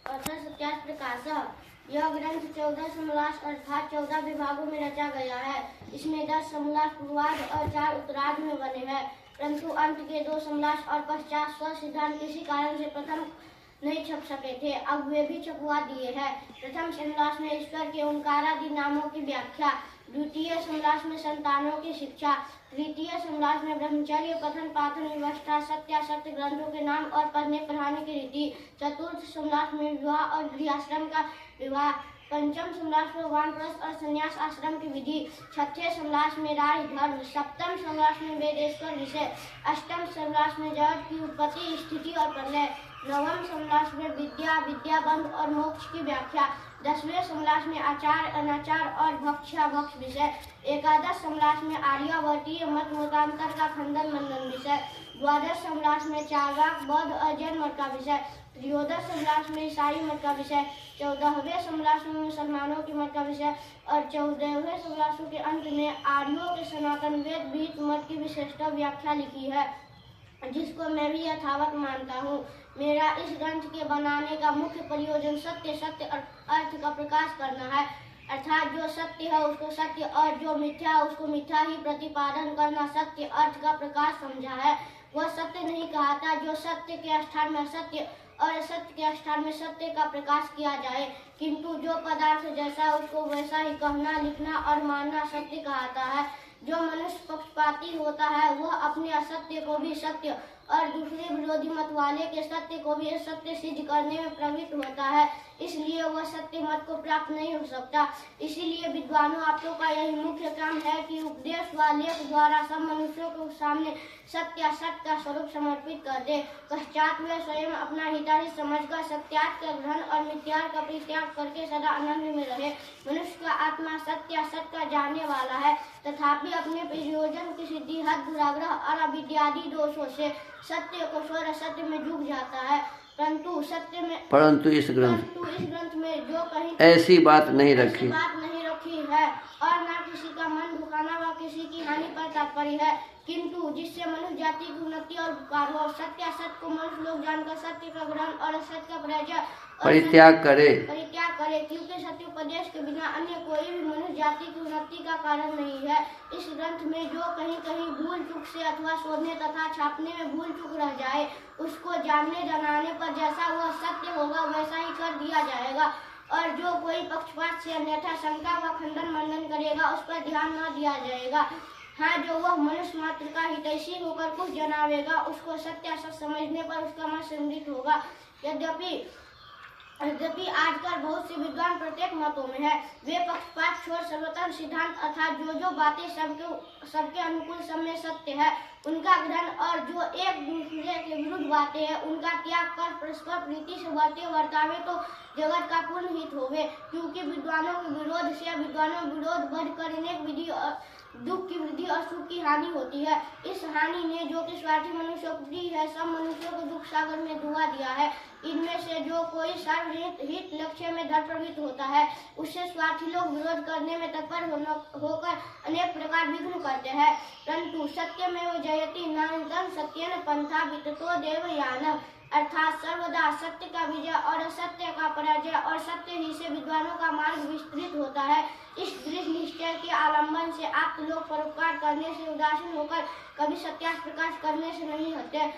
अथ सत्यार्थ प्रकाशः। यह ग्रंथ 14 समलास अर्थात 14 विभागों में रचा गया है। इसमें 10 समलास पूर्वार्ध और 4 उत्तरार्ध में बने हैं, परंतु अंत के 2 समलास और पश्चात स्व सिद्धांत किसी कारण से प्रथम नहीं छप सके थे, अब वे भी छपवा दिए हैं। प्रथम समलास में ईश्वर के ओंकारादि नामों की व्याख्या, द्वितीय समलास में संतानों की शिक्षा, तृतीय समलास में ब्रह्मचर्य पठन पाठन व्यवस्था, सत्यासत्य ग्रंथों के नाम और पढ़ने पढ़ाने की रीति, चतुर्थ समलास में विवाह और गृहस्थाश्रम का विवाह, पंचम समलास में वानप्रस्थ और संन्यास आश्रम की विधि, छठे समलास में राज धर्म, सप्तम समलास में वेदेश्वर विषय, अष्टम समलास में जगत की उत्पत्ति स्थिति और प्रलय, नवम समलास में विद्या विद्याबंध और मोक्ष की व्याख्या, 10वें समलास में आचार अनाचार और भक्ष्याभक्ष विषय, एकादश समलास में आर्यावर्तीय मत मतांतर का खंडन मंडन विषय, द्वादश समलास में चार्वाक बौद्ध और जैन मत का विषय, त्रयोदश समलास में ईसाई मत का विषय, 14वें समलास में मुसलमानों की मत का विषय और 14वें समलासों के अंत में आर्यों के सनातन वेद बीत मत की विशिष्ट व्याख्या लिखी है, जिसको मैं भी यथावत मानता हूँ। मेरा इस ग्रंथ के बनाने का मुख्य प्रयोजन सत्य और अर्थ का प्रकाश करना है, अर्थात जो सत्य है उसको सत्य और जो मिथ्या है उसको मिथ्या ही प्रतिपादन करना सत्य अर्थ का प्रकाश समझा है। वह सत्य नहीं कहता जो सत्य के स्थान में सत्य और असत्य के स्थान में सत्य का प्रकाश किया जाए, किंतु जो पदार्थ जैसा उसको वैसा ही कहना लिखना और मानना सत्य कहता है। जो मनुष्य पक्षपाती होता है वह अपने असत्य को भी सत्य और दूसरे विरोधी मत वाले के सत्य को भी असत्य सिद्ध करने में प्रवृत्त होता है, इसलिए वह सत्य मत को प्राप्त नहीं हो सकता। इसीलिए विद्वानों आप लोग का यही मुख्य काम है कि उपदेश व लेख द्वारा सब मनुष्यों के सामने सत्य असत्य का स्वरूप समर्पित कर दे, पश्चात वे स्वयं अपना हिताहित समझकर सत्यार्थ का ग्रहण और मिथ्यार्थ का परित्याग करके सदा आनंद में रहे। मनुष्य का आत्मा सत्य असत्य का जानने वाला है, तथापि अपने प्रयोजन की सिद्धि हद दुराग्रह और अविद्यादि दोषों से सत्य को स्वर असत्य में डूब जाता है, परंतु इस ग्रंथ में जो कहीं ऐसी बात नहीं रखी है और न किसी का मन दुखाना व किसी की हानि पर तात्पर्य है, किंतु जिससे मनुष्य जाति की उन्नति और उपकार हो। सत्य असत्य को मनुष्य लोग जानकर सत्य का ग्रहण और असत्य का परित्याग करे, क्योंकि सत्य उपदेश के बिना अन्य कोई भी मनुष्य जाति की उन्नति का कारण नहीं है। इस ग्रंथ में जो कहीं कहीं भूल चूक से अथवा शोधने तथा छापने में भूल चूक रह जाए उसको जानने जनाने पर जैसा वह सत्य होगा वैसा ही कर दिया जाएगा, और जो कोई पक्षपात से अन्यथा शंका व खंडन मंडन करेगा उस पर ध्यान न दिया जाएगा। हाँ, जो वह मनुष्य मात्र का हितैषी होकर कुछ जनावेगा उसको सत्य असत्य समझने पर उसका मन संदिग्ध होगा। यद्यपि आजकल बहुत से विद्वान प्रत्येक मतों में है, वे पक्षपात छोड़ सर्वोत्तम सिद्धांत अर्थात जो बातें सबके अनुकूल सब में सत्य है उनका ग्रहण और जो एक दूसरे के विरुद्ध बातें हैं उनका त्याग कर परस्पर प्रीति से बातें वर्तावे तो जगत का पूर्ण हित होवे, क्योंकि विद्वानों के विरोध से विद्वानों विरोध बढ़कर अनेक विधि दुख की वृद्धि और सुख की हानि होती है। इस हानि ने जो कि स्वार्थी मनुष्यों की है सब मनुष्यों को दुख सागर में डुबा दिया है। इनमें से जो कोई सर्वहित लक्ष्य में दृढ़ प्रवृत्त होता है उससे स्वार्थी लोग विरोध करने में तत्पर होकर अनेक प्रकार विघ्न करते हैं, परंतु सत्य में वो जयति नान्यतम सत्येन पंथा विततो देवयानम, अर्थात सर्वदा सत्य का विजय और असत्य का पराजय और सत्य ही से विद्वानों का मार्ग विस्तृत होता है। इस दृढ़ निश्चय के आलम्बन से आप लोग परोपकार करने से उदासीन होकर कभी सत्यार्थ प्रकाश करने से नहीं हटते।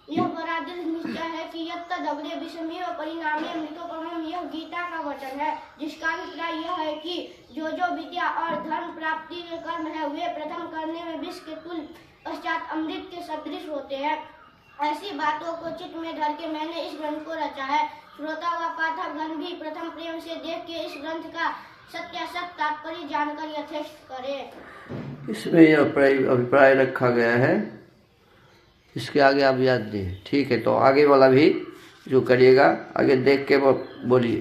यह बड़ा दृढ़ निश्चय है कि यत्त अग्रे विषमेव परिणामे मृतोपमम्, यह गीता का वचन है, जिसका अभिप्राय यह है कि जो विद्या और धर्म प्राप्ति के कर्म है वे प्रथम करने में विष के तुल्य पश्चात अमृत के सदृश होते हैं। ऐसी बातों को चित्त में धर के मैंने इस ग्रंथ को रचा है। श्रोता व पाठकगण भी प्रथम प्रेम से देख के इस ग्रंथ का सत्यासत्य तात्पर्य जानकर यथेष्ट करे। इसमें यह अभिप्राय रखा गया है, इसके आगे आप याद दिए। ठीक है, तो आगे वाला भी जो करिएगा आगे देख के वो बोलिए।